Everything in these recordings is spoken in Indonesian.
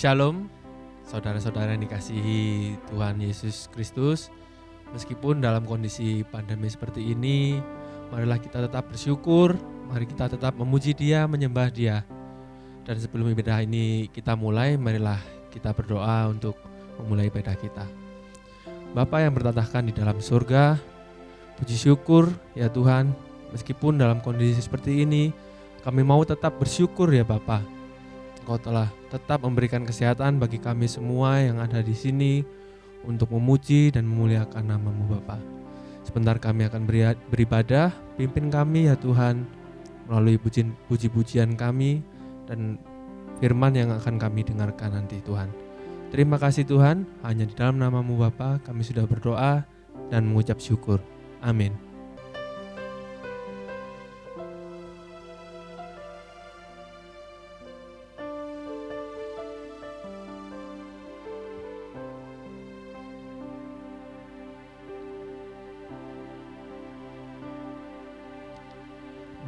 Shalom, saudara-saudara yang dikasihi Tuhan Yesus Kristus. Meskipun dalam kondisi pandemi seperti ini, marilah kita tetap bersyukur, mari kita tetap memuji Dia, menyembah Dia. Dan sebelum ibadah ini kita mulai, marilah kita berdoa untuk memulai ibadah kita. Bapa yang bertatahkan di dalam surga, puji syukur ya Tuhan, meskipun dalam kondisi seperti ini, kami mau tetap bersyukur ya Bapa. Engkau telah tetap memberikan kesehatan bagi kami semua yang ada di sini untuk memuji dan memuliakan nama-Mu Bapa. Sebentar kami akan beribadah, pimpin kami ya Tuhan melalui puji-pujian kami dan firman yang akan kami dengarkan nanti Tuhan. Terima kasih Tuhan, hanya di dalam nama-Mu Bapa kami sudah berdoa dan mengucap syukur. Amin.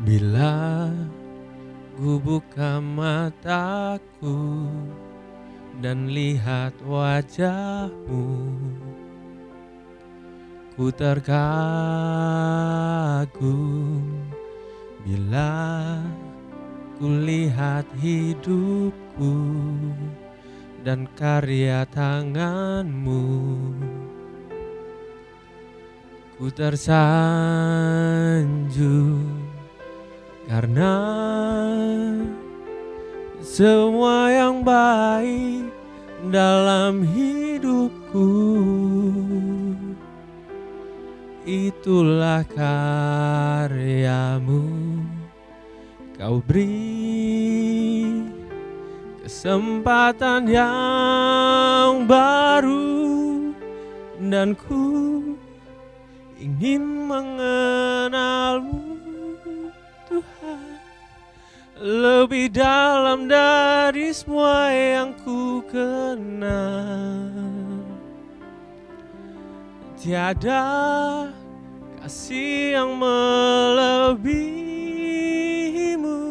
Bila ku buka mataku dan lihat wajah-Mu, ku terkagum. Bila ku lihat hidupku dan karya tangan-Mu, ku tersanjung. Karena semua yang baik dalam hidupku, itulah karya-Mu. Kau beri kesempatan yang baru, dan ku ingin mengenal-Mu Tuhan, lebih dalam dari semua yang ku kenal. Tiada kasih yang melebihi-Mu.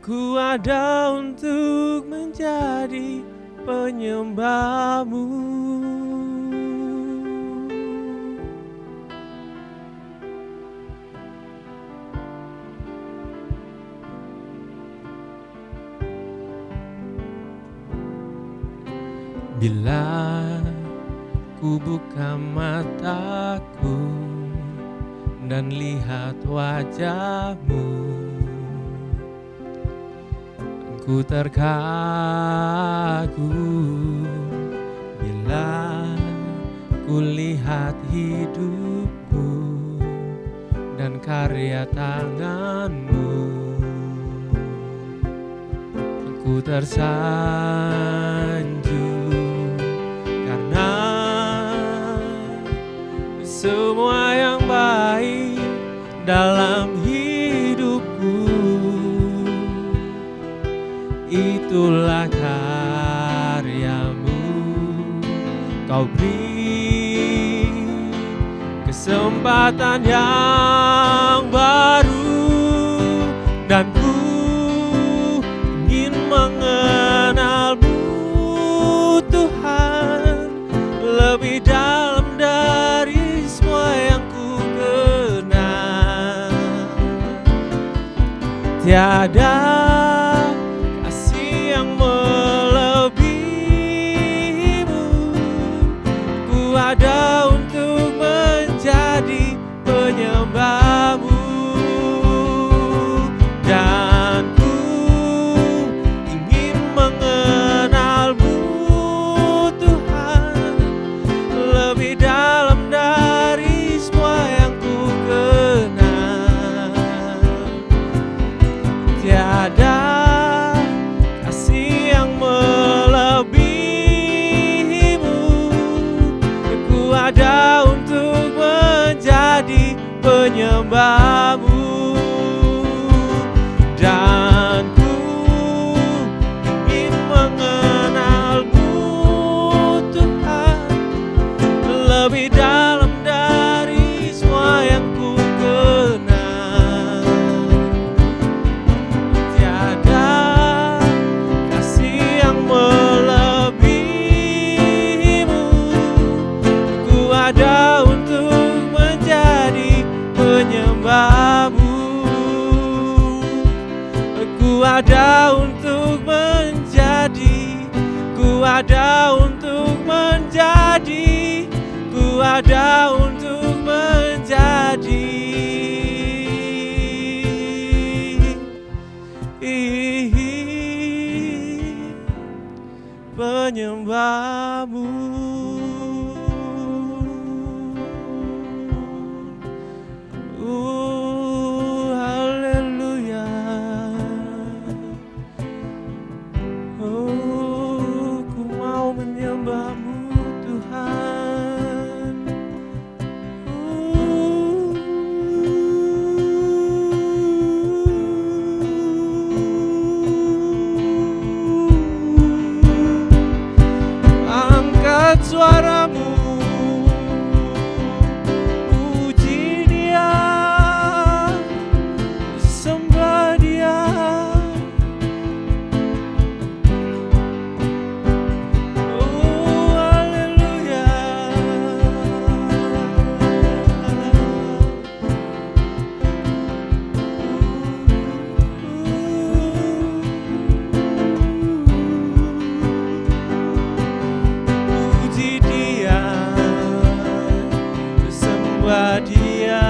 Ku ada untuk menjadi penyembah-Mu. Bila ku buka mataku dan lihat wajah-Mu, ku terkagum. Bila ku lihat hidupku dan karya tangan-Mu, ku tersanjung. Semua yang baik dalam hidupku, itulah karya-Mu. Kau beri kesempatan yang baru, dan ku ingin mengenal-Mu Tuhan, lebih dalam dari semua yang ku kenal. Tiada kasih yang melebihi-Mu. Ku ada untuk menjadi penyembah-Mu, dan ku ingin mengenal-Mu Tuhan, lebih dalam dari semua yang ku kenal. Tiada ada untuk menjadi, ku ada untuk menjadi, ku ada untuk menjadi penyembahmu. Haleluya. Ku mau menyembahmu Tuhan. Angkat suaramu, puji Dia, sembah Dia. Oh haleluya. Puji Dia, sembah Dia.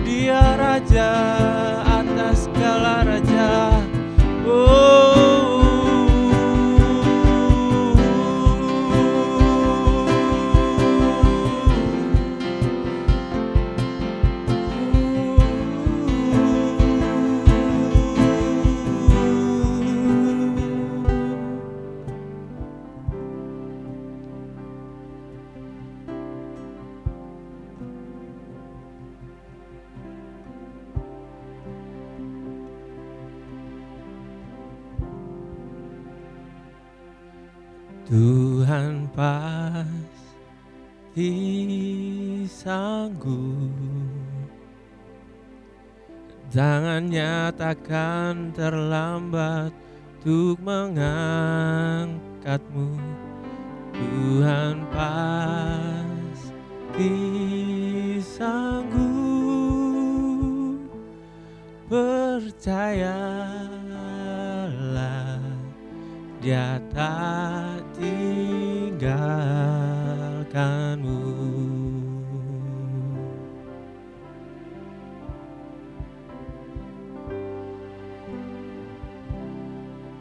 Dia Raja atas segala raja. Tuhan pasti sanggup, tangannya takkan terlambat untuk mengangkatmu. Tuhan pasti sanggup, percayalah, Dia tak tinggalkanmu.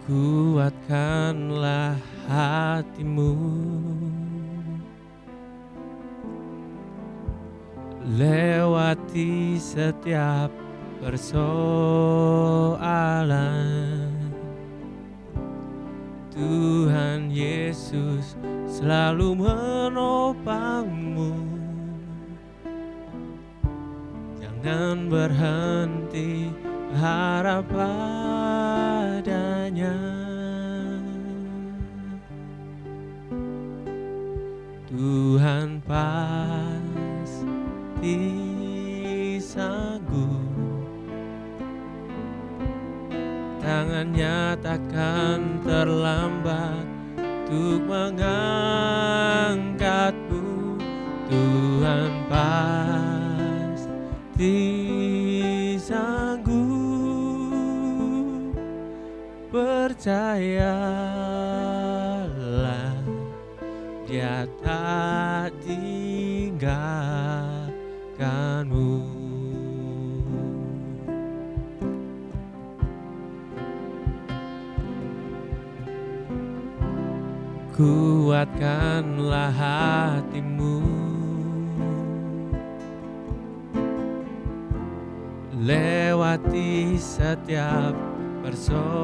Kuatkanlah hatimu, lewati setiap persoalan. Tuhan Yesus selalu menopangmu. Jangan berhenti harap padanya. Tuhan pasti sanggup, tangannya takkan terlambat untuk mengangkatmu. Tuhan pasti sanggup, percayalah, Dia tak tinggalkanmu. Kuatkanlah hatimu, lewati setiap persoalan.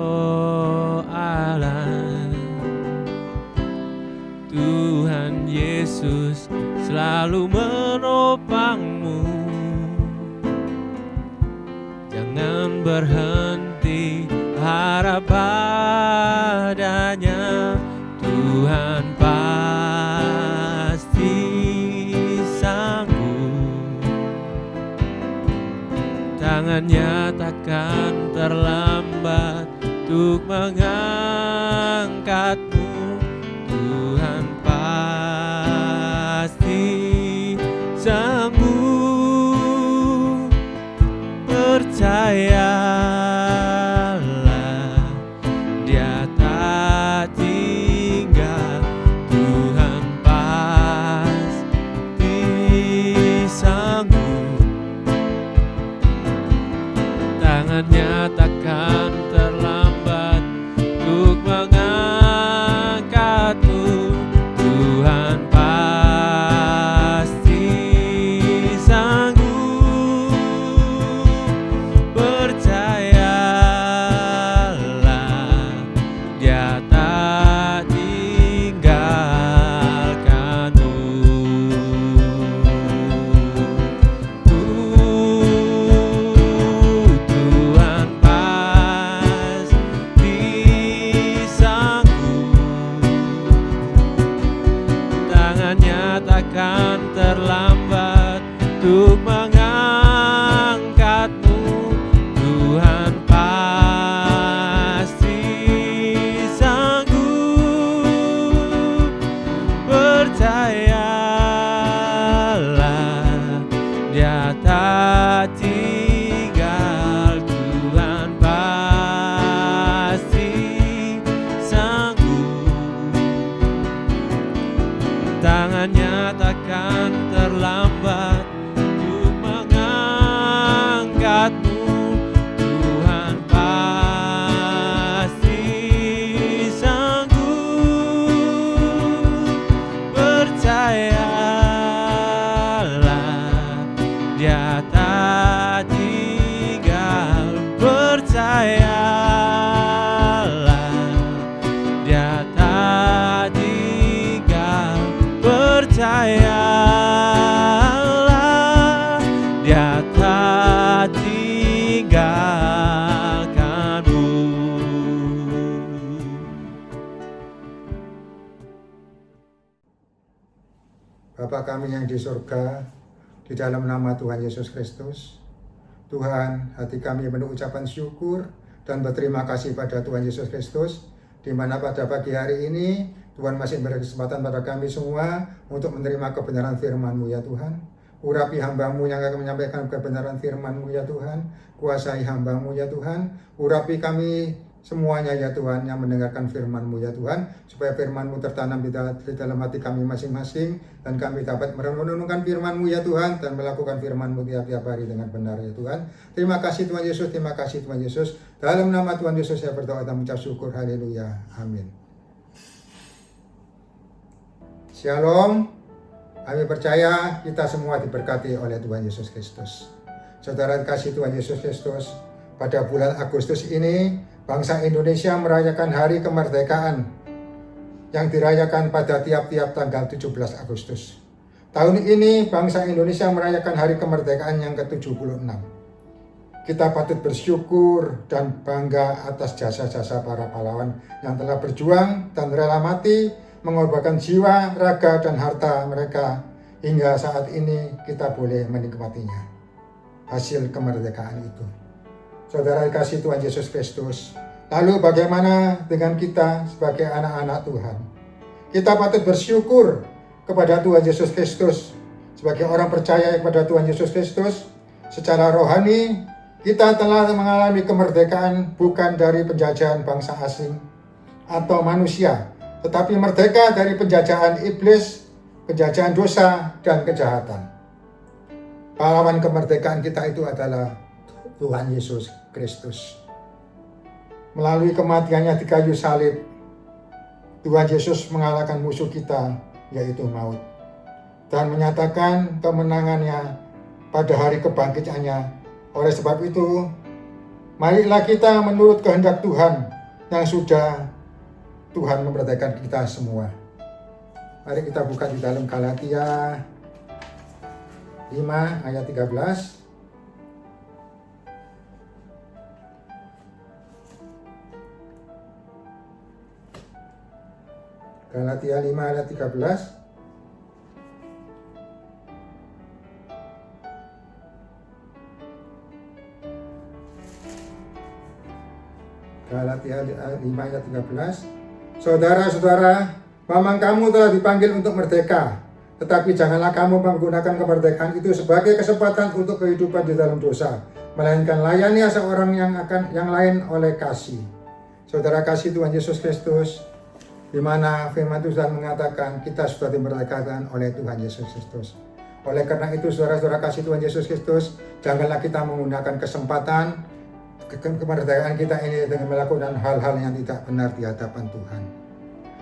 Tuhan Yesus selalu menopangmu. Jangan berhenti harap padanya. Tuhan pasti sanggup, tangannya takkan terlambat untuk mengangkatmu. Tuhan pasti sanggup, percaya takkan terlambat untuk mengangkatmu. Tuhan pasti sanggup, percayalah, Dia tak tinggal. Tuhan pasti sanggup, tangannya takkan terlambat untuk mengangkatmu. Tuhan pasti sanggup, percayalah, Dia tak tinggal. Percayalah, Dia tak tinggal. Percayalah, Dia tak tinggalkanmu. Bapa kami yang di surga, di dalam nama Tuhan Yesus Kristus, Tuhan, hati kami penuh ucapan syukur dan berterima kasih pada Tuhan Yesus Kristus, di mana pada pagi hari ini Tuhan masih beri kesempatan pada kami semua untuk menerima kebenaran firman-Mu ya Tuhan. Urapi hamba-Mu yang akan menyampaikan kebenaran firman-Mu ya Tuhan. Kuasai hamba-Mu ya Tuhan. Urapi kami semuanya ya Tuhan yang mendengarkan firman-Mu ya Tuhan, supaya firman-Mu tertanam di dalam hati kami masing-masing, dan kami dapat merenungkan firman-Mu ya Tuhan, dan melakukan firman-Mu tiap-tiap hari dengan benar ya Tuhan. Terima kasih Tuhan Yesus, terima kasih Tuhan Yesus. Dalam nama Tuhan Yesus saya berdoa dan mengucap syukur. Haleluya, amin. Shalom. Kami percaya kita semua diberkati oleh Tuhan Yesus Kristus. Saudara kasih Tuhan Yesus Kristus, pada bulan Agustus ini bangsa Indonesia merayakan hari kemerdekaan yang dirayakan pada tiap-tiap tanggal 17 Agustus. Tahun ini bangsa Indonesia merayakan hari kemerdekaan yang ke-76. Kita patut bersyukur dan bangga atas jasa-jasa para pahlawan yang telah berjuang dan rela mati, mengorbankan jiwa, raga, dan harta mereka hingga saat ini kita boleh menikmatinya. Hasil kemerdekaan itu. Saudara kasih Tuhan Yesus Kristus, lalu bagaimana dengan kita sebagai anak-anak Tuhan? Kita patut bersyukur kepada Tuhan Yesus Kristus. Sebagai orang percaya kepada Tuhan Yesus Kristus, secara rohani kita telah mengalami kemerdekaan bukan dari penjajahan bangsa asing atau manusia, tetapi merdeka dari penjajahan iblis, penjajahan dosa, dan kejahatan. Pahlawan kemerdekaan kita itu adalah Tuhan Yesus Kristus. Melalui kematiannya di kayu salib, Tuhan Yesus mengalahkan musuh kita, yaitu maut, dan menyatakan kemenangannya pada hari kebangkitannya. Oleh sebab itu, marilah kita menurut kehendak Tuhan yang sudah Tuhan memerdekakan kita semua. Mari kita buka di dalam Galatia 5 ayat 13. Galatia 5 ayat 13. Galatia 5 ayat 13. Saudara-saudara, memang kamu telah dipanggil untuk merdeka, tetapi janganlah kamu menggunakan kemerdekaan itu sebagai kesempatan untuk kehidupan di dalam dosa, melainkan layani seorang yang lain oleh kasih. Saudara kasih Tuhan Yesus Kristus, di mana firman Tuhan mengatakan kita sudah dimerdekakan oleh Tuhan Yesus Kristus. Oleh karena itu, saudara-saudara kasih Tuhan Yesus Kristus, janganlah kita menggunakan kesempatan kemerdekaan kita ini dengan melakukan hal-hal yang tidak benar di hadapan Tuhan.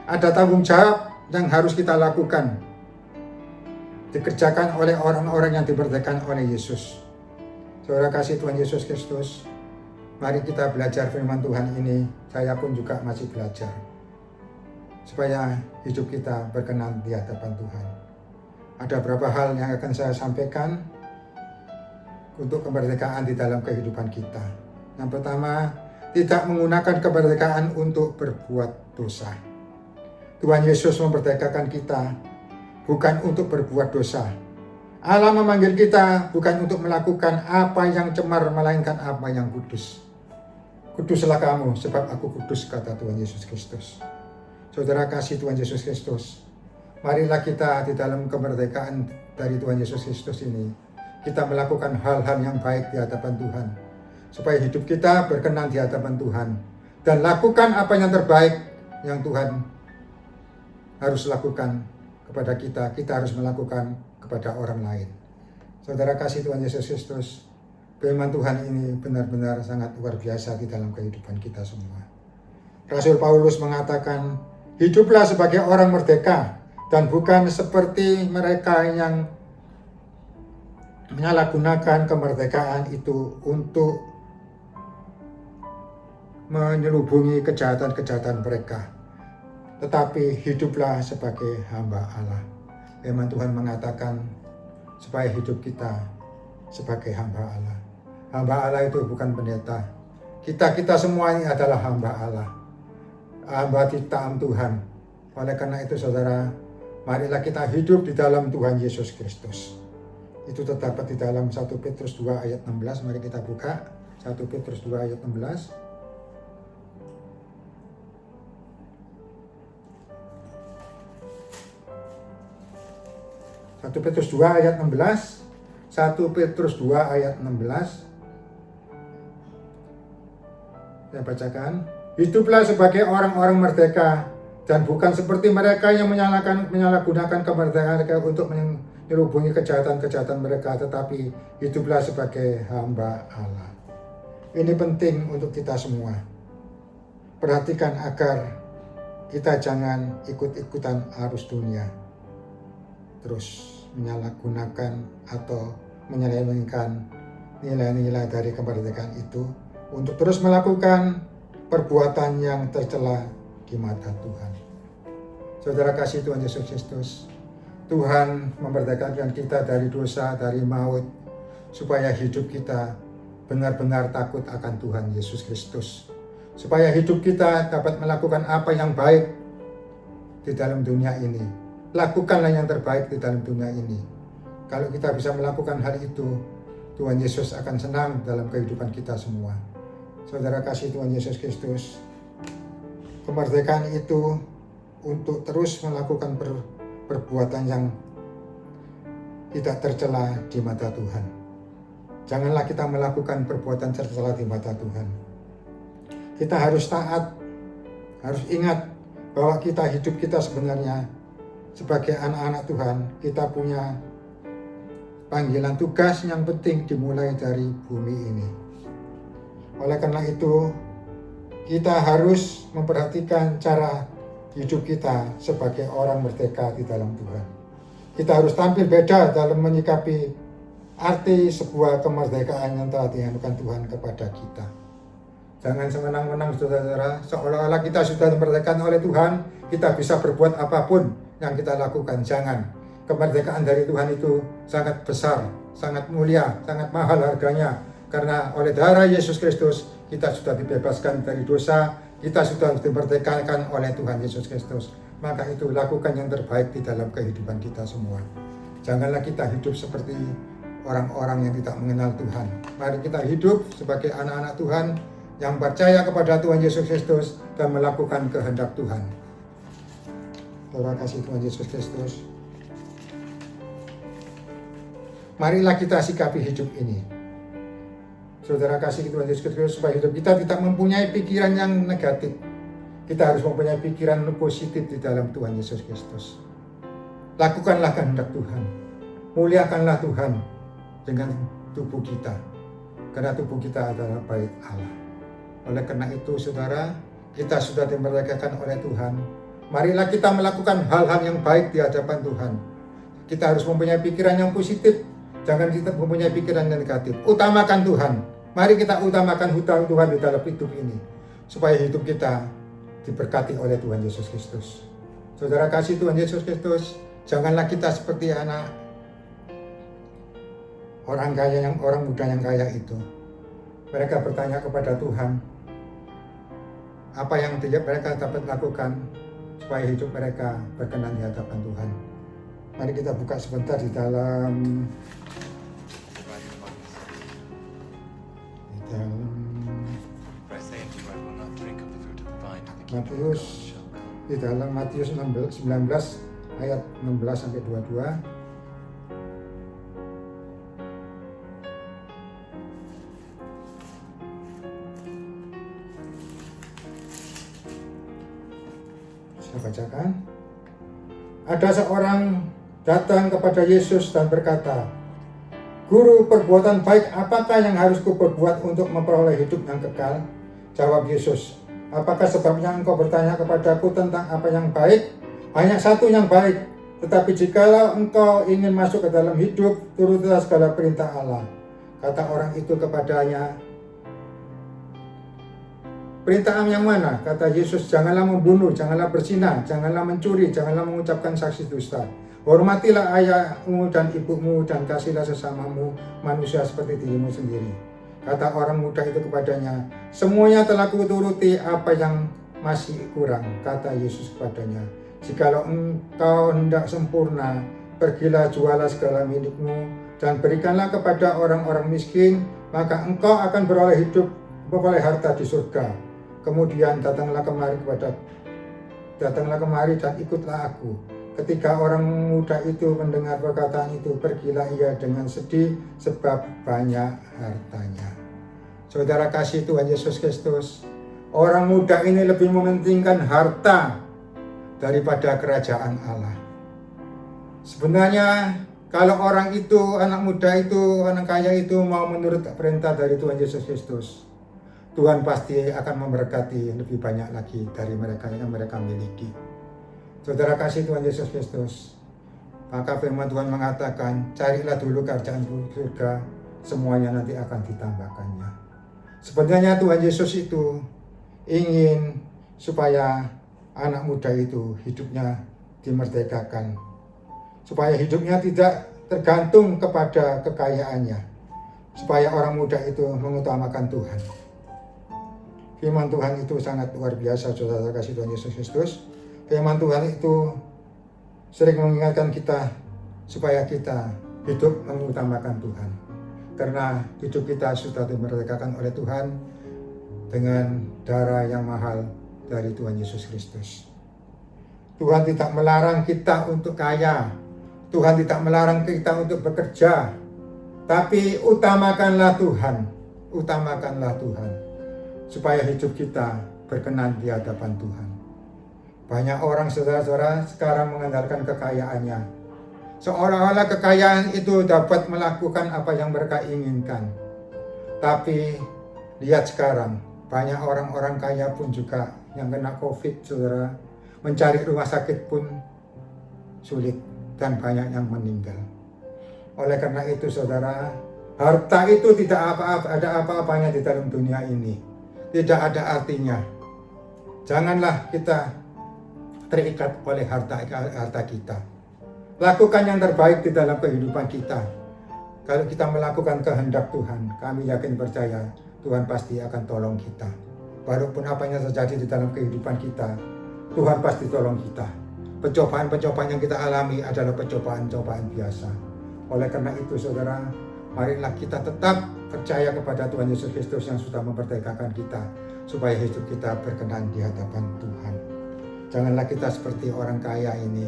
Ada tanggung jawab yang harus kita lakukan, dikerjakan oleh orang-orang yang dimerdekakan oleh Yesus. Saudara kasih Tuhan Yesus Kristus, mari kita belajar firman Tuhan ini. Saya pun juga masih belajar, supaya hidup kita berkenan di hadapan Tuhan. Ada beberapa hal yang akan saya sampaikan untuk kemerdekaan di dalam kehidupan kita. Yang pertama, tidak menggunakan kemerdekaan untuk berbuat dosa. Tuhan Yesus memerdekakan kita bukan untuk berbuat dosa. Allah memanggil kita bukan untuk melakukan apa yang cemar, melainkan apa yang kudus. Kuduslah kamu, sebab aku kudus, kata Tuhan Yesus Kristus. Saudara kasih Tuhan Yesus Kristus, marilah kita di dalam kemerdekaan dari Tuhan Yesus Kristus ini, kita melakukan hal-hal yang baik di hadapan Tuhan, supaya hidup kita berkenan di hadapan Tuhan, dan lakukan apa yang terbaik yang Tuhan harus lakukan kepada kita. Kita harus melakukan kepada orang lain. Saudara kasih Tuhan Yesus Kristus, firman Tuhan ini benar-benar sangat luar biasa di dalam kehidupan kita semua. Rasul Paulus mengatakan, hiduplah sebagai orang merdeka dan bukan seperti mereka yang menyalahgunakan kemerdekaan itu untuk menyelubungi kejahatan-kejahatan mereka. Tetapi hiduplah sebagai hamba Allah. Firman Tuhan mengatakan supaya hidup kita sebagai hamba Allah. Hamba Allah itu bukan pendeta. Kita semua ini adalah hamba Allah. Hamba ciptaan Tuhan. Oleh karena itu saudara, marilah kita hidup di dalam Tuhan Yesus Kristus. Itu terdapat di dalam 1 Petrus 2 ayat 16. Mari kita buka 1 Petrus 2 ayat 16. 1 Petrus 2 ayat 16. 1 Petrus 2 ayat 16. Saya bacakan. Hiduplah sebagai orang-orang merdeka dan bukan seperti mereka yang menyalahgunakan kemerdekaan mereka untuk menyelubungi kejahatan-kejahatan mereka, tetapi hiduplah sebagai hamba Allah. Ini penting untuk kita semua. Perhatikan agar kita jangan ikut-ikutan arus dunia, terus menyalahgunakan atau menyelewengkan nilai-nilai dari kemerdekaan itu untuk terus melakukan perbuatan yang tercela di mata Tuhan. Saudara kasih Tuhan Yesus Kristus, Tuhan memerdekakan kita dari dosa, dari maut, supaya hidup kita benar-benar takut akan Tuhan Yesus Kristus. Supaya hidup kita dapat melakukan apa yang baik di dalam dunia ini. Lakukanlah yang terbaik di dalam dunia ini. Kalau kita bisa melakukan hal itu, Tuhan Yesus akan senang dalam kehidupan kita semua. Saudara kasih Tuhan Yesus Kristus, kemerdekaan itu untuk terus melakukan perbuatan yang tidak tercela di mata Tuhan. Janganlah kita melakukan perbuatan tercela di mata Tuhan. Kita harus taat, harus ingat bahwa hidup kita sebenarnya sebagai anak-anak Tuhan, kita punya panggilan tugas yang penting dimulai dari bumi ini. Oleh karena itu, kita harus memperhatikan cara hidup kita sebagai orang merdeka di dalam Tuhan. Kita harus tampil beda dalam menyikapi arti sebuah kemerdekaan yang telah dianugerahkan Tuhan kepada kita. Jangan semenang-menang saudara-saudara, seolah-olah kita sudah dimerdekakan oleh Tuhan, kita bisa berbuat apapun yang kita lakukan. Jangan. Kemerdekaan dari Tuhan itu sangat besar, sangat mulia, sangat mahal harganya. Karena oleh darah Yesus Kristus kita sudah dibebaskan dari dosa, kita sudah dimerdekakan oleh Tuhan Yesus Kristus. Maka itu lakukan yang terbaik di dalam kehidupan kita semua. Janganlah kita hidup seperti orang-orang yang tidak mengenal Tuhan. Mari kita hidup sebagai anak-anak Tuhan yang percaya kepada Tuhan Yesus Kristus dan melakukan kehendak Tuhan. Terima kasih Tuhan Yesus Kristus. Marilah kita sikapi hidup ini. Saudara kasih Tuhan Yesus Kristus, supaya hidup kita tidak mempunyai pikiran yang negatif. Kita harus mempunyai pikiran positif di dalam Tuhan Yesus Kristus. Lakukanlah kehendak Tuhan. Muliakanlah Tuhan dengan tubuh kita. Karena tubuh kita adalah bait Allah. Oleh karena itu saudara, kita sudah dimerdekakan oleh Tuhan. Marilah kita melakukan hal-hal yang baik di hadapan Tuhan. Kita harus mempunyai pikiran yang positif. Jangan kita mempunyai pikiran yang negatif. Utamakan Tuhan. Mari kita utamakan hutang Tuhan di dalam hidup ini. Supaya hidup kita diberkati oleh Tuhan Yesus Kristus. Saudara kasih Tuhan Yesus Kristus, janganlah kita seperti anak orang kaya, orang muda yang kaya itu. Mereka bertanya kepada Tuhan, apa yang mereka dapat lakukan supaya hidup mereka berkenan di hadapan Tuhan. Mari kita buka sebentar di dalam Matius, di dalam Matius 19 ayat 16 sampai 22. Saya bacakan. Ada seorang datang kepada Yesus dan berkata, "Guru, perbuatan baik apakah yang harus kuperbuat untuk memperoleh hidup yang kekal?" Jawab Yesus, "Apakah sebabnya engkau bertanya kepadaku tentang apa yang baik? Hanya satu yang baik. Tetapi jikalau engkau ingin masuk ke dalam hidup, turutilah segala perintah Allah." Kata orang itu kepadanya, "Perintah yang mana?" Kata Yesus, "Janganlah membunuh, janganlah berzina, janganlah mencuri, janganlah mengucapkan saksi dusta. Hormatilah ayahmu dan ibumu dan kasihilah sesamamu manusia seperti dirimu sendiri." Kata orang muda itu kepadanya, "Semuanya telah kuturuti, apa yang masih kurang?" Kata Yesus kepadanya, "Jikalau engkau hendak sempurna, pergilah jualah segala milikmu dan berikanlah kepada orang-orang miskin, maka engkau akan beroleh harta di surga. Kemudian datanglah kemari dan ikutlah aku." Ketika orang muda itu mendengar perkataan itu, pergilah ia dengan sedih sebab banyak hartanya. Saudara kasih Tuhan Yesus Kristus, orang muda ini lebih mementingkan harta daripada kerajaan Allah. Sebenarnya kalau orang itu, anak muda itu, anak kaya itu mau menurut perintah dari Tuhan Yesus Kristus, Tuhan pasti akan memberkati lebih banyak lagi dari mereka yang mereka miliki. Saudara kasih Tuhan Yesus Kristus, maka firman Tuhan mengatakan, "Carilah dulu kerajaan surga, semuanya nanti akan ditambahkannya." Sebenarnya Tuhan Yesus itu ingin supaya anak muda itu hidupnya dimerdekakan, supaya hidupnya tidak tergantung kepada kekayaannya, supaya orang muda itu mengutamakan Tuhan. Firman Tuhan itu sangat luar biasa, saudara kasih Tuhan Yesus Kristus. Firman Tuhan itu sering mengingatkan kita supaya kita hidup mengutamakan Tuhan. Karena hidup kita sudah dimerdekakan oleh Tuhan dengan darah yang mahal dari Tuhan Yesus Kristus. Tuhan tidak melarang kita untuk kaya. Tuhan tidak melarang kita untuk bekerja. Tapi utamakanlah Tuhan. Utamakanlah Tuhan. Supaya hidup kita berkenan di hadapan Tuhan. Banyak orang saudara-saudara sekarang mengandalkan kekayaannya. Seolah-olah kekayaan itu dapat melakukan apa yang mereka inginkan. Tapi lihat sekarang, banyak orang-orang kaya pun juga yang kena COVID, saudara. Mencari rumah sakit pun sulit dan banyak yang meninggal. Oleh karena itu saudara, harta itu tidak ada apa-apanya di dalam dunia ini. Tidak ada artinya. Janganlah kita terikat oleh harta kita. Lakukan yang terbaik di dalam kehidupan kita. Kalau kita melakukan kehendak Tuhan, kami yakin percaya Tuhan pasti akan tolong kita. Walaupun apa yang terjadi di dalam kehidupan kita, Tuhan pasti tolong kita. Pencobaan-pencobaan yang kita alami adalah pencobaan-pencobaan biasa. Oleh karena itu saudara, marilah kita tetap percaya kepada Tuhan Yesus Kristus yang sudah memerdekakan kita, supaya hidup kita berkenan di hadapan Tuhan. Janganlah kita seperti orang kaya ini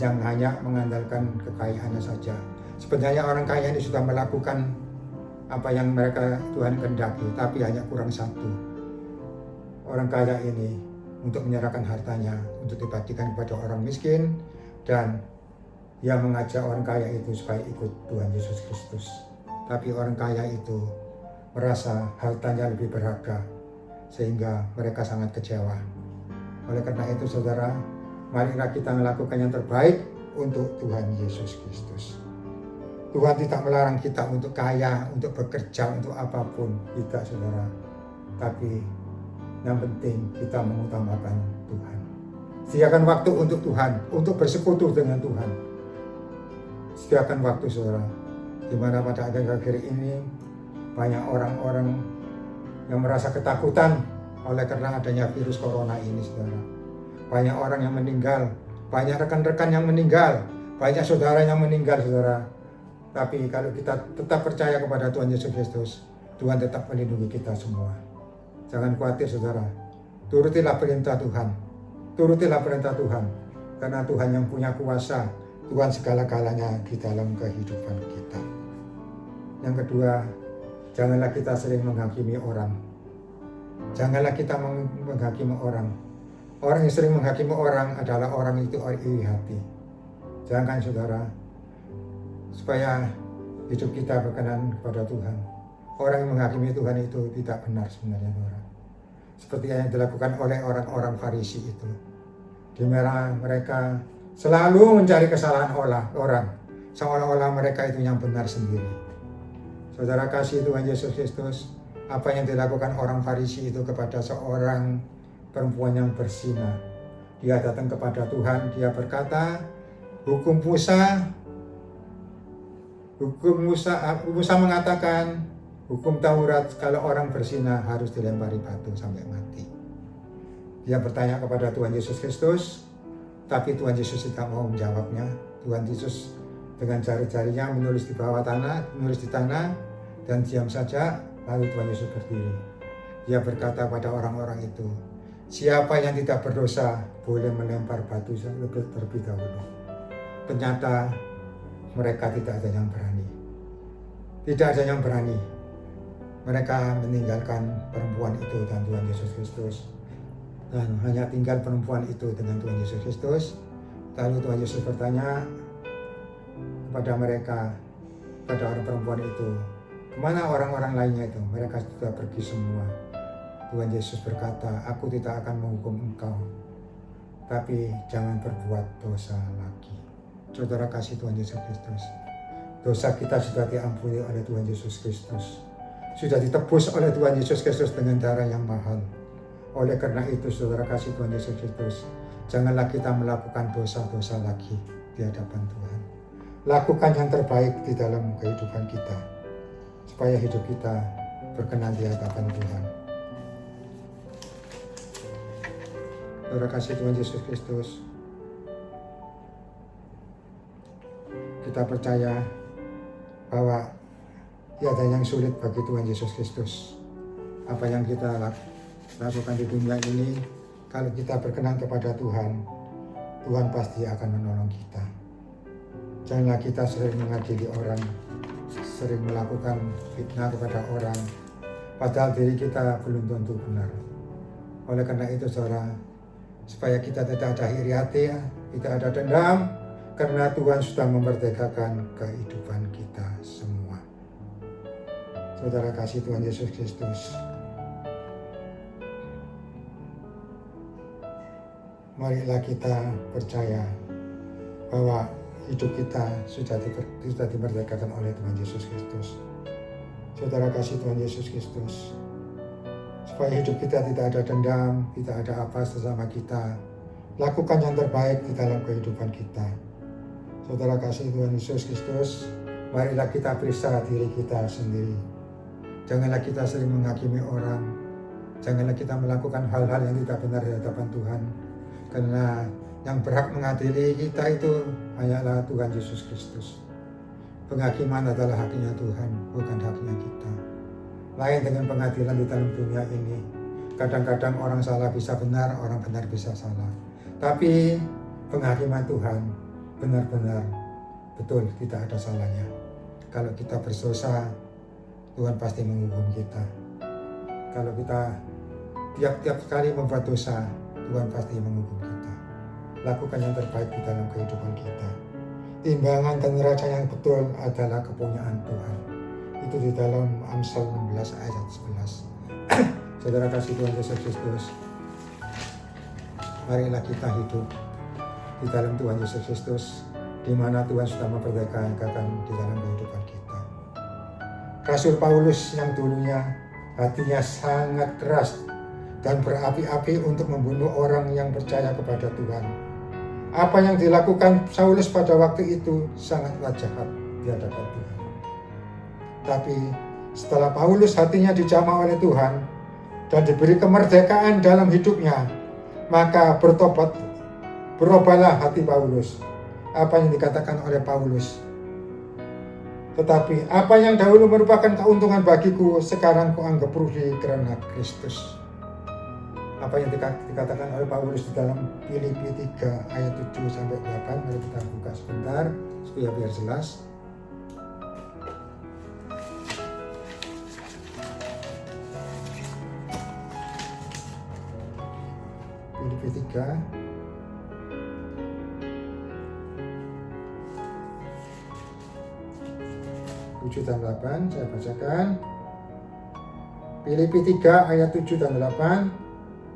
yang hanya mengandalkan kekayaannya saja. Sebenarnya orang kaya ini sudah melakukan apa yang mereka Tuhan kehendaki, tapi hanya kurang satu. Orang kaya ini untuk menyerahkan hartanya untuk dibagikan kepada orang miskin, dan ia mengajak orang kaya itu supaya ikut Tuhan Yesus Kristus. Tapi orang kaya itu merasa hartanya lebih berharga, sehingga mereka sangat kecewa. Oleh karena itu saudara, marilah kita melakukan yang terbaik untuk Tuhan Yesus Kristus. Tuhan tidak melarang kita untuk kaya, untuk bekerja, untuk apapun. Tidak saudara. Tapi yang penting kita mengutamakan Tuhan. Sediakan waktu untuk Tuhan, untuk bersekutu dengan Tuhan. Sediakan waktu saudara. Di mana pada akhir-akhir ini banyak orang-orang yang merasa ketakutan oleh karena adanya virus corona ini saudara. Banyak orang yang meninggal, banyak rekan-rekan yang meninggal, Banyak saudara yang meninggal, saudara. Tapi kalau kita tetap percaya kepada Tuhan Yesus Kristus, Tuhan tetap melindungi kita semua. Jangan khawatir, saudara. Turutilah perintah Tuhan. Turutilah perintah Tuhan. Karena Tuhan yang punya kuasa, Tuhan segala-galanya di dalam kehidupan kita. Yang kedua, janganlah kita sering menghakimi orang. Janganlah kita menghakimi orang. Orang yang sering menghakimi orang adalah orang itu iri hati. Jangan, saudara, supaya hidup kita berkenan kepada Tuhan. Orang yang menghakimi Tuhan itu tidak benar sebenarnya, saudara. Seperti yang dilakukan oleh orang-orang Farisi itu. Di mana mereka selalu mencari kesalahan orang, seolah-olah mereka itu yang benar sendiri. Saudara kasih Tuhan Yesus Kristus, apa yang dilakukan orang Farisi itu kepada seorang perempuan yang berzinah. Dia datang kepada Tuhan, dia berkata, hukum Musa mengatakan, hukum Taurat kalau orang berzinah harus dilempari batu sampai mati. Dia bertanya kepada Tuhan Yesus Kristus, tapi Tuhan Yesus tidak mau menjawabnya. Tuhan Yesus dengan jari-jarinya menulis di bawah tanah, menulis di tanah, dan diam saja. Lalu Tuhan Yesus berdiri. Dia berkata pada orang-orang itu, siapa yang tidak berdosa boleh melempar batu terlebih dahulu. Ternyata mereka tidak ada yang berani. Tidak ada yang berani. Mereka meninggalkan perempuan itu dan Tuhan Yesus Kristus. Dan hanya tinggal perempuan itu dengan Tuhan Yesus Kristus. Lalu Tuhan Yesus bertanya kepada mereka, pada orang perempuan itu, kemana orang-orang lainnya itu? Mereka sudah pergi semua. Tuhan Yesus berkata, aku tidak akan menghukum engkau, tapi jangan berbuat dosa lagi. Saudara kasih Tuhan Yesus Kristus, dosa kita sudah diampuni oleh Tuhan Yesus Kristus, sudah ditebus oleh Tuhan Yesus Kristus dengan darah yang mahal. Oleh karena itu, saudara kasih Tuhan Yesus Kristus, janganlah kita melakukan dosa-dosa lagi di hadapan Tuhan. Lakukan yang terbaik di dalam kehidupan kita, supaya hidup kita berkenan di hadapan Tuhan. Saudara kasih Tuhan Yesus Kristus, kita percaya bahwa tiada yang sulit bagi Tuhan Yesus Kristus. Apa yang kita lakukan di dunia ini, kalau kita berkenan kepada Tuhan, Tuhan pasti akan menolong kita. Janganlah kita sering mengadili orang, sering melakukan fitnah kepada orang, padahal diri kita belum tentu benar. Oleh karena itu, saudara, supaya kita tidak ada iri hati, tidak ada dendam, karena Tuhan sudah memerdekakan kehidupan kita semua. Saudara kasih Tuhan Yesus Kristus, marilah kita percaya bahwa hidup kita sudah dimerdekakan oleh Tuhan Yesus Kristus. Saudara kasih Tuhan Yesus Kristus, supaya hidup kita tidak ada dendam, tidak ada apa sesama kita. Lakukan yang terbaik di dalam kehidupan kita. Saudara kasih Tuhan Yesus Kristus, marilah kita periksa diri kita sendiri. Janganlah kita sering menghakimi orang. Janganlah kita melakukan hal-hal yang tidak benar di hadapan Tuhan. Karena yang berhak mengadili kita itu hanyalah Tuhan Yesus Kristus. Penghakiman adalah haknya Tuhan, bukan haknya kita. Lain dengan pengadilan di dalam dunia ini. Kadang-kadang orang salah bisa benar, orang benar bisa salah. Tapi penghakiman Tuhan benar-benar betul, tidak ada salahnya. Kalau kita berdosa, Tuhan pasti menghukum kita. Kalau kita tiap-tiap kali membuat dosa, Tuhan pasti menghukum kita. Lakukan yang terbaik di dalam kehidupan kita. Timbangan dan neraca yang betul adalah kepunyaan Tuhan. Itu di dalam Amsal 16 ayat 11. Saudara kasih Tuhan Yesus Kristus, marilah kita hidup di dalam Tuhan Yesus Kristus, di mana Tuhan sudah memperdekakan di dalam kehidupan kita. Rasul Paulus yang dulunya hatinya sangat keras dan berapi-api untuk membunuh orang yang percaya kepada Tuhan. Apa yang dilakukan Saulus pada waktu itu sangatlah jahat di hadapan Tuhan. Tapi setelah Paulus hatinya dijamah oleh Tuhan dan diberi kemerdekaan dalam hidupnya, maka berubahlah hati Paulus. apa yang dikatakan oleh Paulus. Tetapi apa yang dahulu merupakan keuntungan bagiku, sekarang kuanggap rugi karena Kristus. Apa yang dikatakan oleh Paulus di dalam Filipi 3 ayat 7-8. Mari kita buka sebentar supaya biar jelas. Filipi 3 7 dan 8, saya bacakan. Filipi 3 ayat 7 dan 8.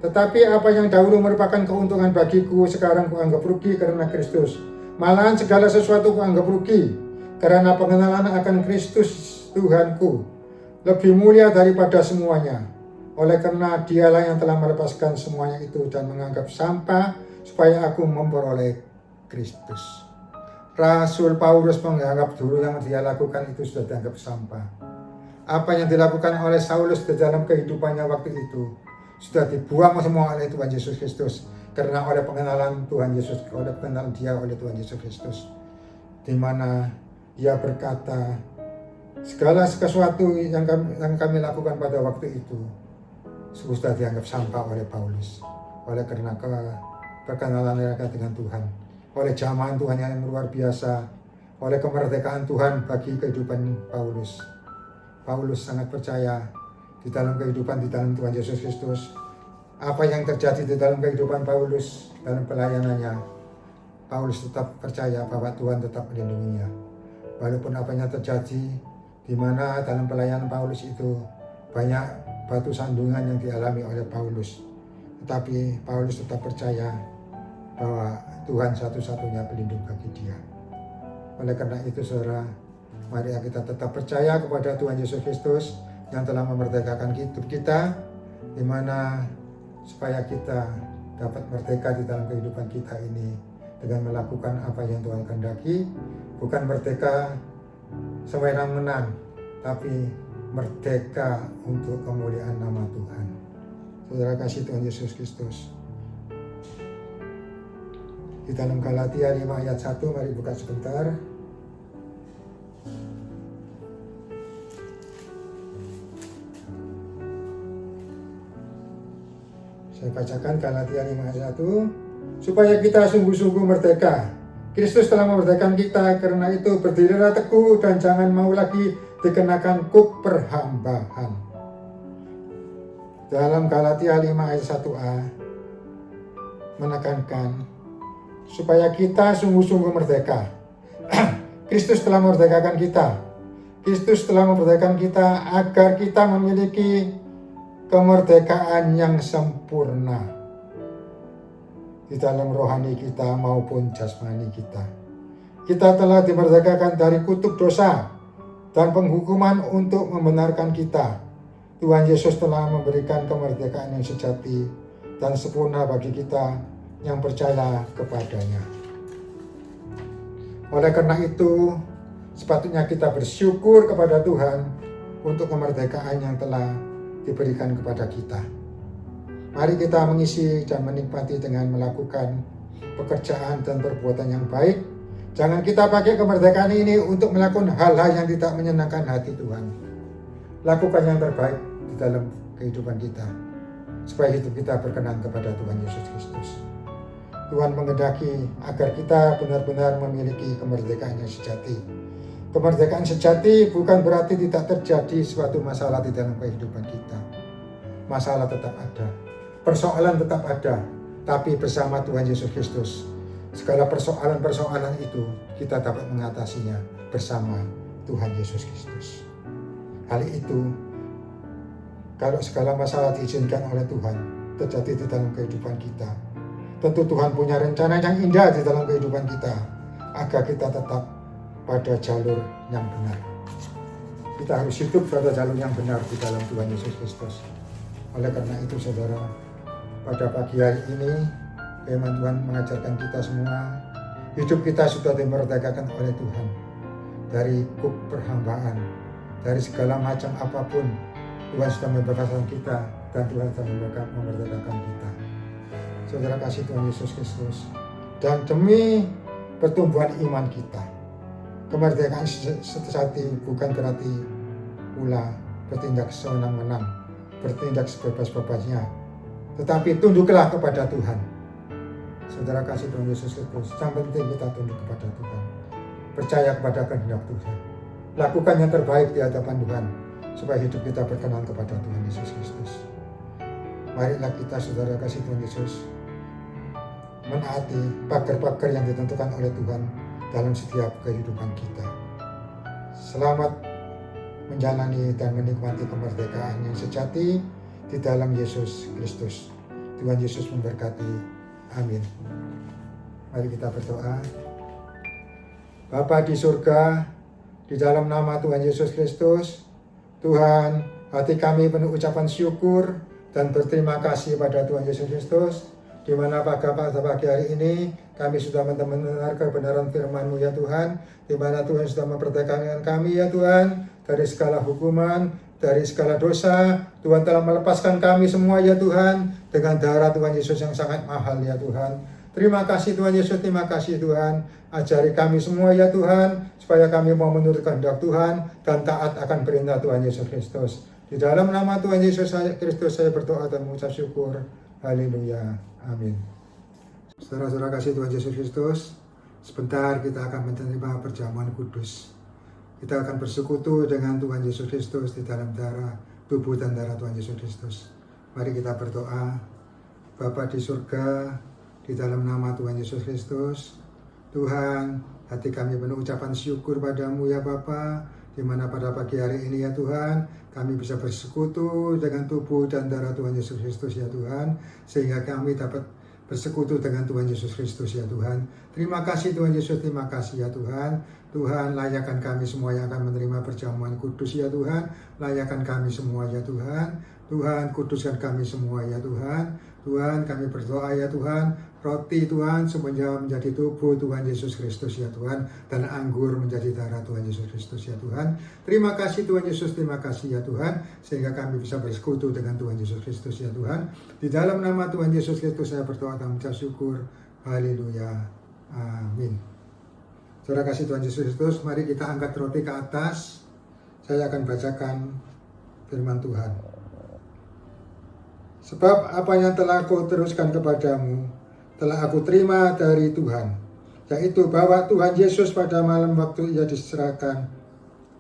Tetapi apa yang dahulu merupakan keuntungan bagiku, sekarang kuanggap rugi karena Kristus. Malahan segala sesuatu kuanggap rugi karena pengenalan akan Kristus Tuhanku lebih mulia daripada semuanya. Oleh karena Dialah yang telah melepaskan semuanya itu dan menganggap sampah supaya aku memperoleh Kristus. Rasul Paulus menganggap dulu yang dia lakukan itu sudah dianggap sampah. Apa yang dilakukan oleh Saulus di dalam kehidupannya waktu itu sudah dibuang semua oleh Tuhan Yesus Kristus, karena oleh pengenalan Tuhan Yesus, oleh pengenalan dia oleh Tuhan Yesus Kristus, di mana dia berkata segala sesuatu yang kami lakukan pada waktu itu sudah dianggap sampah oleh Paulus, oleh karena perkenalan mereka dengan Tuhan, oleh jamahan Tuhan yang luar biasa, oleh kemerdekaan Tuhan bagi kehidupan Paulus. Paulus sangat percaya di dalam kehidupan di dalam Tuhan Yesus Kristus. Apa yang terjadi di dalam kehidupan Paulus dalam pelayanannya, Paulus tetap percaya bahwa Tuhan tetap melindunginya. Walaupun apa yang terjadi, di mana dalam pelayanan Paulus itu banyak batu sandungan yang dialami oleh Paulus, tetapi Paulus tetap percaya bahwa Tuhan satu-satunya pelindung bagi dia. Oleh karena itu saudara, mari kita tetap percaya kepada Tuhan Yesus Kristus yang telah memerdekakan hidup kita, di mana supaya kita dapat merdeka di dalam kehidupan kita ini dengan melakukan apa yang Tuhan kehendaki, bukan merdeka sewenang-wenang, tapi merdeka untuk kemuliaan nama Tuhan. Saudara kasih Tuhan Yesus Kristus, di dalam Galatia 5 ayat 1, mari buka sebentar. Saya bacakan Galatia 5 ayat 1. Supaya kita sungguh-sungguh merdeka. Kristus telah memerdekakan kita, karena itu berdirilah teguh dan jangan mau lagi dikenakan kuk perhambaan. Dalam Galatia 5 ayat 1a menekankan supaya kita sungguh-sungguh merdeka. Kristus telah memerdekakan kita. Kristus telah memerdekakan kita agar kita memiliki kemerdekaan yang sempurna di dalam rohani kita maupun jasmani kita. Kita telah dimerdekakan dari kutuk dosa dan penghukuman untuk membenarkan kita. Tuhan Yesus telah memberikan kemerdekaan yang sejati dan sempurna bagi kita yang percaya kepadanya. Oleh karena itu, sepatutnya kita bersyukur kepada Tuhan untuk kemerdekaan yang telah diberikan kepada kita. Mari kita mengisi dan menikmati dengan melakukan pekerjaan dan perbuatan yang baik. Jangan kita pakai kemerdekaan ini untuk melakukan hal-hal yang tidak menyenangkan hati Tuhan. Lakukan yang terbaik di dalam kehidupan kita, supaya hidup kita berkenan kepada Tuhan Yesus Kristus. Tuhan menghendaki agar kita benar-benar memiliki kemerdekaan yang sejati. Kemerdekaan sejati bukan berarti tidak terjadi suatu masalah di dalam kehidupan kita. Masalah tetap ada, persoalan tetap ada, tapi bersama Tuhan Yesus Kristus, segala persoalan-persoalan itu kita dapat mengatasinya bersama Tuhan Yesus Kristus. Hal itu, kalau segala masalah diizinkan oleh Tuhan terjadi di dalam kehidupan kita, tentu Tuhan punya rencana yang indah di dalam kehidupan kita, agar kita tetap pada jalur yang benar. Kita harus hidup pada jalur yang benar di dalam Tuhan Yesus Kristus. Oleh karena itu saudara, pada pagi hari ini firman Tuhan mengajarkan kita semua, hidup kita sudah dimerdekakan oleh Tuhan dari kuk perhambaan, dari segala macam apapun. Tuhan sudah membebaskan kita dan Tuhan sudah memerdekakan kita. Saudara kasih Tuhan Yesus Kristus, dan demi pertumbuhan iman kita. Kemerdekaan sejati bukan berarti pula bertindak sewenang-wenang, bertindak sebebas-bebasnya, tetapi tunduklah kepada Tuhan. Saudara kasih Tuhan Yesus Kristus, yang penting kita tunduk kepada Tuhan, percaya kepada kehendak Tuhan, lakukan yang terbaik di hadapan Tuhan, supaya hidup kita berkenan kepada Tuhan Yesus Kristus. Marilah kita, saudara kasih Tuhan Yesus, menaati pagar-pagar yang ditentukan oleh Tuhan dalam setiap kehidupan kita. Selamat menjalani dan menikmati kemerdekaan yang sejati di dalam Yesus Kristus. Tuhan Yesus memberkati. Amin. Mari kita berdoa. Bapa di surga, di dalam nama Tuhan Yesus Kristus, Tuhan, hati kami penuh ucapan syukur dan berterima kasih pada Tuhan Yesus Kristus, di mana pada pagi hari ini kami sudah mendengar kebenaran firman-Mu ya Tuhan, di mana Tuhan sudah memperdekakan kami ya Tuhan dari segala hukuman, dari segala dosa. Tuhan telah melepaskan kami semua ya Tuhan dengan darah Tuhan Yesus yang sangat mahal ya Tuhan. Terima kasih Tuhan Yesus, terima kasih Tuhan. Ajari kami semua ya Tuhan, supaya kami mau menurut kehendak Tuhan dan taat akan perintah Tuhan Yesus Kristus. Di dalam nama Tuhan Yesus Kristus saya berdoa dan mengucap syukur. Haleluya. Amin. Saudara-saudara kasih Tuhan Yesus Kristus, sebentar kita akan menerima perjamuan kudus. Kita akan bersekutu dengan Tuhan Yesus Kristus di dalam darah, tubuh dan darah Tuhan Yesus Kristus. Mari kita berdoa. Bapa di surga, di dalam nama Tuhan Yesus Kristus, Tuhan, hati kami penuh ucapan syukur padamu ya Bapa, di mana pada pagi hari ini ya Tuhan, kami bisa bersekutu dengan tubuh dan darah Tuhan Yesus Kristus ya Tuhan, sehingga kami dapat bersekutu dengan Tuhan Yesus Kristus ya Tuhan. Terima kasih Tuhan Yesus, terima kasih ya Tuhan. Tuhan, layakkan kami semua yang akan menerima perjamuan kudus ya Tuhan. Layakkan kami semua ya Tuhan. Tuhan, kuduskan kami semua ya Tuhan. Tuhan, kami berdoa ya Tuhan, roti Tuhan semuanya menjadi tubuh Tuhan Yesus Kristus ya Tuhan, dan anggur menjadi darah Tuhan Yesus Kristus ya Tuhan. Terima kasih Tuhan Yesus, terima kasih ya Tuhan, sehingga kami bisa bersekutu dengan Tuhan Yesus Kristus ya Tuhan. Di dalam nama Tuhan Yesus Kristus saya berdoa dan mengucap syukur. Haleluya. Amin. Saudara kasih Tuhan Yesus Kristus, mari kita angkat roti ke atas. Saya akan bacakan firman Tuhan. Sebab apa yang telah aku teruskan kepadamu, telah aku terima dari Tuhan, yaitu bahwa Tuhan Yesus pada malam waktu ia diserahkan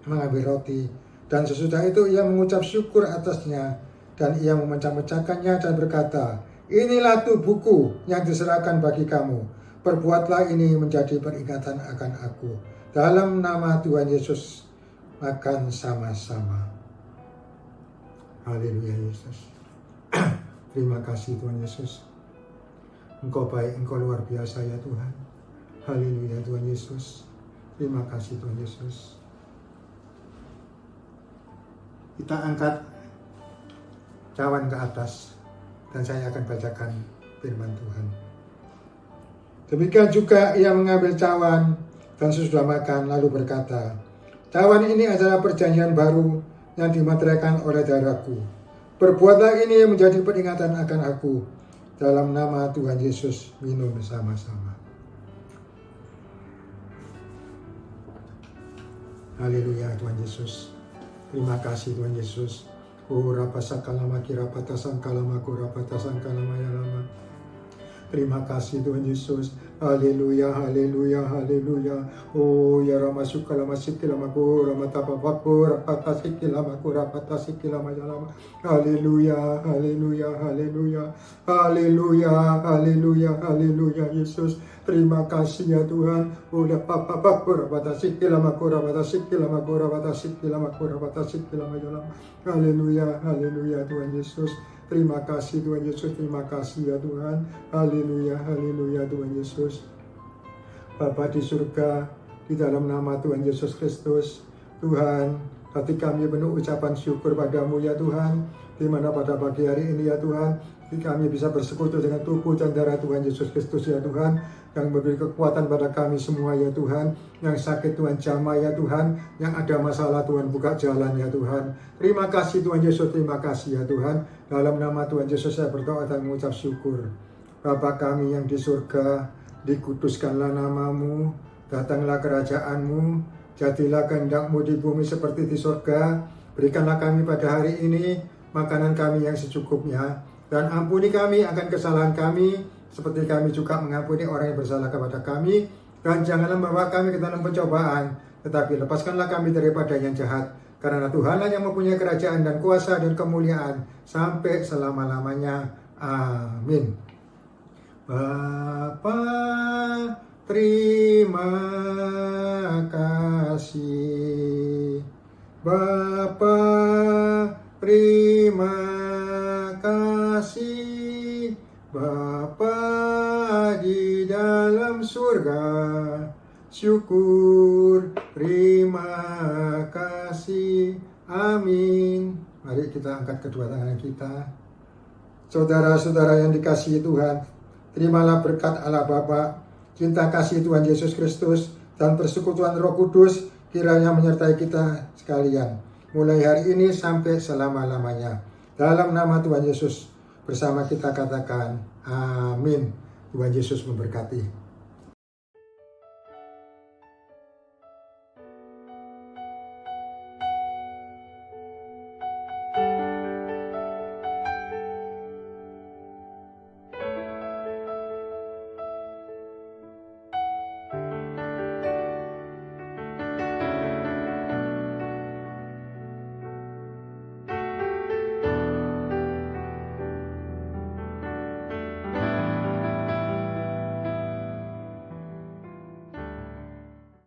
mengambil roti, dan sesudah itu ia mengucap syukur atasnya, dan ia memecah-mecahkannya dan berkata, inilah tubuhku yang diserahkan bagi kamu, perbuatlah ini menjadi peringatan akan aku. Dalam nama Tuhan Yesus, makan sama-sama. Haleluya Yesus. Terima kasih Tuhan Yesus. Engkau baik, Engkau luar biasa ya Tuhan. Haleluya Tuhan Yesus. Terima kasih Tuhan Yesus. Kita angkat cawan ke atas dan saya akan bacakan firman Tuhan. Demikian juga ia mengambil cawan dan sesudah makan lalu berkata, cawan ini adalah perjanjian baru yang dimateraikan oleh darahku. Perbuatlah ini menjadi peringatan akan aku. Dalam nama Tuhan Yesus, minum bersama-sama. Haleluya Tuhan Yesus. Terima kasih Tuhan Yesus. Rapasakalama kirapatasan kalama kurapatasan kalama yalama. Terima kasih Tuhan Yesus. Haleluya, haleluya, haleluya. Oh ya ramasukala masikila makura matapapakura patasikila makura patasikila mayalama. Haleluya, haleluya, haleluya. Haleluya, haleluya, haleluya Yesus. Terima kasih ya Tuhan. Udah papapakura patasikila makura patasikila makura patasikila makura patasikila mayalama. Haleluya, haleluya Tuhan Yesus. Terima kasih Tuhan Yesus, terima kasih ya Tuhan. Haleluya, haleluya Tuhan Yesus. Bapa di surga, di dalam nama Tuhan Yesus Kristus, Tuhan, hati kami penuh ucapan syukur padamu ya Tuhan. Di mana pada pagi hari ini ya Tuhan, kami bisa bersekutu dengan tubuh dan darah Tuhan Yesus Kristus ya Tuhan, yang memberi kekuatan pada kami semua ya Tuhan. Yang sakit Tuhan jamah ya Tuhan, yang ada masalah Tuhan buka jalan ya Tuhan. Terima kasih Tuhan Yesus, terima kasih ya Tuhan. Dalam nama Tuhan Yesus saya berdoa dan mengucap syukur. Bapa kami yang di surga, dikuduskanlah namamu, datanglah kerajaanmu, jadilah kehendak-mu di bumi seperti di surga. Berikanlah kami pada hari ini makanan kami yang secukupnya, dan ampuni kami akan kesalahan kami, seperti kami juga mengampuni orang yang bersalah kepada kami. Dan janganlah membawa kami ke dalam pencobaan, tetapi lepaskanlah kami daripada yang jahat. Karena Tuhanlah yang mempunyai kerajaan dan kuasa dan kemuliaan sampai selama-lamanya. Amin. Bapa, terima kasih. Bapa, terima kasih. Bapa di dalam surga, syukur, terima kasih. Amin. Mari kita angkat kedua tangan kita. Saudara-saudara yang dikasihi Tuhan, terimalah berkat Allah Bapa, cinta kasih Tuhan Yesus Kristus, dan persekutuan Roh Kudus kiranya menyertai kita sekalian, mulai hari ini sampai selama-lamanya. Dalam nama Tuhan Yesus, bersama kita katakan amin. Tuhan Yesus memberkati.